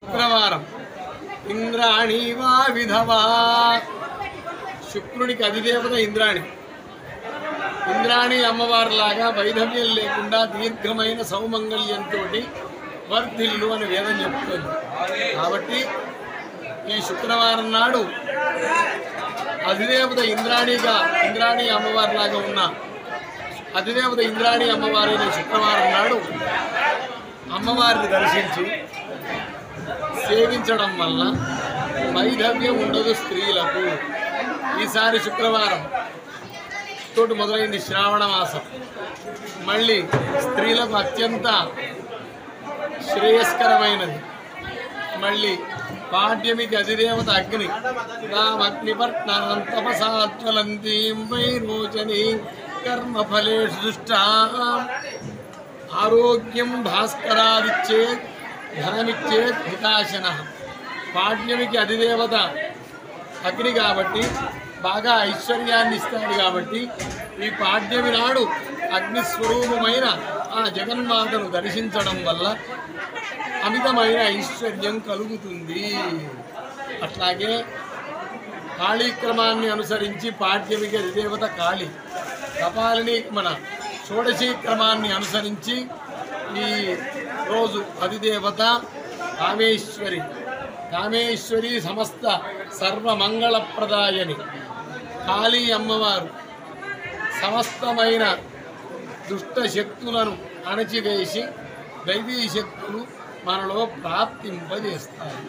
శుక్రవారం ఇంద్రాణి వా విధవా శుక్రునికి అధిదేవత ఇంద్రాణి. ఇంద్రాణి అమ్మవారిలాగా వైధవ్యం లేకుండా దీర్ఘమైన సౌమంగళ్యంతో వర్ధిల్లు అని వేదం చెప్తుంది. కాబట్టి ఈ శుక్రవారం నాడు అధిదేవత ఇంద్రాణి అమ్మవారిలాగా ఉన్న అధిదేవత ఇంద్రాణి అమ్మవారైన శుక్రవారం నాడు అమ్మవారిని దర్శించి సేవించడం వల్ల వైధవ్యం ఉండదు స్త్రీలకు. ఈసారి శుక్రవారం తోటి మొదలైంది శ్రావణ మాసం. మళ్ళీ స్త్రీలకు అత్యంత శ్రేయస్కరమైనది. మళ్ళీ పాడ్యమికి అధిదేవత అగ్ని. రామగ్నిపర్ణాం తపసాజ్వలంతీం వైరోచనీ కర్మఫలేషు దుష్టాం ఆరోగ్యం భాస్కరాదిచ్చేత్ ధనమిచ్చేత్ హితాశనః. పాడ్యమికి అధిదేవత అగ్ని కాబట్టి బాగా ఐశ్వర్యాన్ని ఇస్తాడు. కాబట్టి ఈ పాడ్యమి నాడు అగ్నిస్వరూపమైన ఆ జగన్మాతను దర్శించడం వల్ల అమితమైన ఐశ్వర్యం కలుగుతుంది. అట్లాగే కాళీక్రమాన్ని అనుసరించి పాడ్యమికి అధిదేవత కాళీ. కపాలిని మన షోడశీ క్రమాన్ని అనుసరించి ఈ రోజు అధిదేవత కామేశ్వరి. కామేశ్వరి సమస్త సర్వమంగళప్రదాయని. కాళీ అమ్మవారు సమస్తమైన దుష్ట శక్తులను అణచివేసి దైవీ శక్తులు మనలో ప్రాప్తింపజేస్తారు.